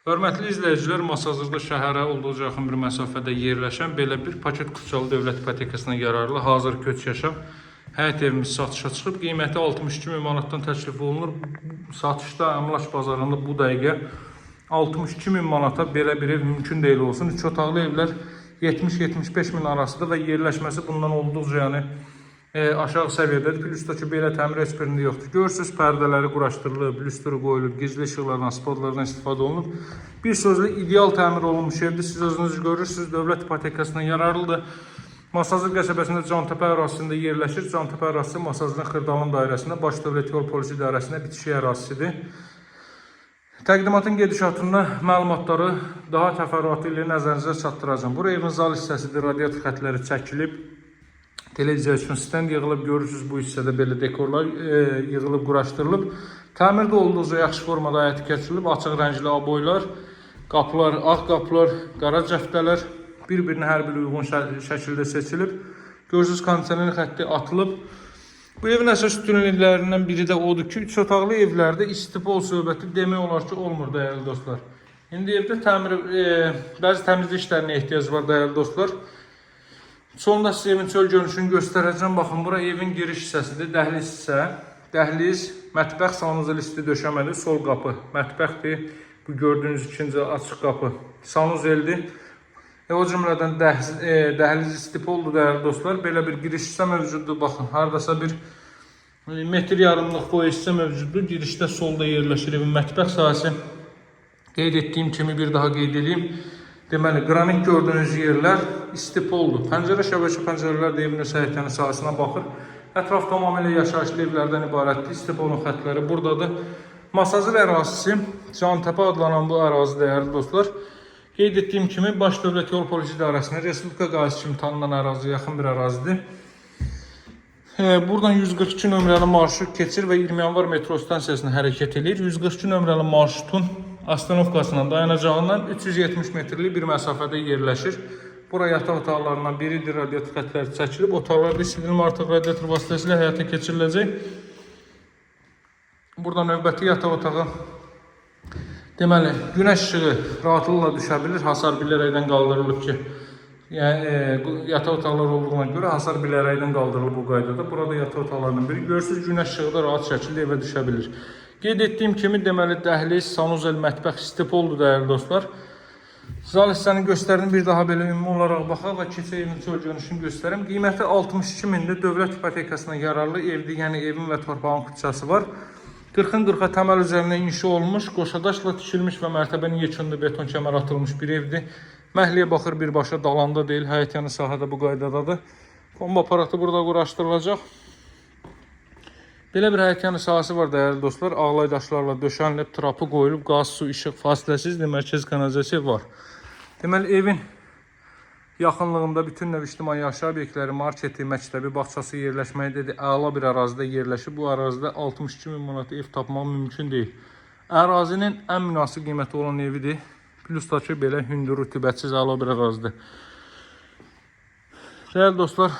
Hörmətli izləyicilər, Masazırda şəhərə olduqca yaxın bir məsafədə yerləşən belə bir paket Kucalı dövlət ipotekasına yararlı hazır köç yaşam həyət evimiz satışa çıxıb. Qiyməti 62.000 manatdan təklif olunur. Satışda əmlak bazarında bu dəqiqə 62.000 manata belə bir ev mümkün deyil olsun. 3 otaqlı evlər 70-75 min arasıdır və yerləşməsi bundan olduqca aşağı səviyyədədir. Plusda ki, belə təmir ekspertində yoxdur. Görürsünüz, pərdələri quraşdırılıb, lüstru qoyulub, gizli işıqlardan, spotlardan istifadə olunub. Bir sözlə ideal təmir olunmuş evdir. Siz özünüz görürsünüz, dövlət ipotekasına yararlıdır. Masazır qəsəbəsində Cantəpə ərazisində yerləşir. Cantəpə ərazisi Masazırın Xırdalın dairəsində Baş Dövlət Yol Polisi İdarəsində bitişik ərazisidir. Təqdimatın gedişatında məlumatları daha təfərrüatlı ilə nəzərinizə çatdıracağım. Bura evin zal hissəsidir, radiator xətləri çəkilib. Televiziya üçün stend yığılıb, görürsünüz bu hissədə belə dekorlar yığılıb, quraşdırılıb. Təmir də olduqca yaxşı formada həyata keçirilib. Açıq rəngli aboylar, qapılar, ağ qapılar, qara cəftələr bir-birinə hər biri uyğun şəkildə seçilib. Görürsünüz, kondisioner xətti atılıb. Bu evin əsas üstünlüklərindən biri də odur ki, 3 otaqlı evlərdə istipol söhbəti demək olar ki, olmur dəyərli dostlar. İndi evdə bəzi təmizlik işlərinə ehtiyac var dəyərli dostlar. Sonunda sizə evin çöl görünüşünü göstərəcəm. Baxın, bura evin giriş hissəsidir, dəhliz hissə. Dəhliz, mətbəx, sanuzel isti döşəməli, sol qapı mətbəxdir. Bu gördüyünüz ikinci açıq qapı sanuzeldir. O cümlədən dəhliz istipoldur dəyərli dostlar. Belə bir giriş hissə mövcuddur. Baxın, haradasa bir metr yarımlıq boy hissə mövcuddur. Girişdə solda yerləşir evin mətbəx sahəsi. Qeyd etdiyim kimi bir daha qeyd edeyim. Deməli, qranit gördüyünüz yerlər istipoldur. Pəncərə, şəbəkə pəncərələr də evin səhiyyə sahəsinə baxır. Ətraf tamamilə yaşayışlı evlərdən ibarətdir. İstipolun xətləri buradadır. Masazır ərazisi, Cantəpə adlanan bu ərazi dəyərli dostlar. Qeyd etdiyim kimi, Baş Dövlət Yol Polisi İdarəsində Respublika qazisi kimi tanınan əraziyə yaxın bir ərazidir. Buradan 142 nömrəli marşrut keçir və 20 yanvar metro stansiyasına hərəkət edir. 142 nömrəli marşrutun astanovkasından, dayanacağından 370 metrlik bir məsafədə yerləşir. Bura yataq otaqlarından biridir, radiator xətləri çəkilib. Otaqlarda isidilmə artıq radiator vasitəsilə həyata keçiriləcək. Burada növbəti yataq otağı. Deməli, günəş işığı rahatlıqla düşə bilir. Hasar bilərəkdən qaldırılıb ki, yataq otaqlar olduğuna görə hasar bilərəkdən qaldırılıb bu qaydada. Burada yataq otaqlarından biri. Görürsünüz, günəş işığı da rahat şəkildə evə düşə bilir. Qeyd etdiyim kimi, deməli, dəhliz, sanuzel, mətbəx istipoldur dəyərli dostlar. Zal hissəni göstərdim, bir daha belə ümumi olaraq baxaq və keçə evin çöl görünüşünü göstərim. Qiyməti 62.000-dir, dövlət ipotekasına yararlı evdir, yəni evin və torpağın küçəsi var. 40-40 təməl üzərində inşa olmuş, qoşadaşla tikilmiş və mərtəbənin yekunda beton kəmər atılmış bir evdir. Məhliyə baxır birbaşa, dalanda deyil, həyət yanı sahədə bu qaydadadır. Kombo aparatı burada quraşdırılacaq. Belə bir həyət yanı sahəsi var dəyərli dostlar. Ağlay daşlarla döşənilib, trapı qoyulub, qaz, su, işıq fasiləsiz mərkəz kanalizasiya var. Deməli, evin yaxınlığında bütün növ ictimai yaşayış obyektləri, marketi, məktəbi, bağçası yerləşməkdədir. Əla bir ərazidə yerləşir. Bu ərazidə 62.000 manata ev tapmaq mümkün deyil. Ərazinin ən münasib qiyməti olan evidir. Plusda ki, belə hündür, rütubətsiz, əla bir ərazidir. Dəyərli dostlar,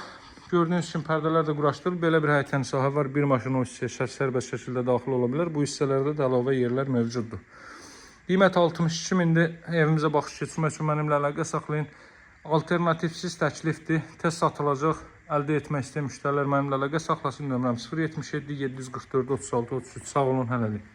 gördüyünüz kimi pərdələr də quraşdırılıb. Belə bir həyət yanı sahə var. Bir maşın o hissəyə sərbəst şəkildə daxil ola bilər. Bu hissələrdə də əlavə yerlər mövcuddur. Qiymət 62.000-dir. Evimizə baxış keçirmək üçün mənimlə əlaqə saxlayın. Alternativsiz təklifdir. Tez satılacaq. Əldə etmək istəyən müştərilər mənimlə əlaqə saxlasın. Nömrəm 077 744 36 33. Sağ olun, hələlik.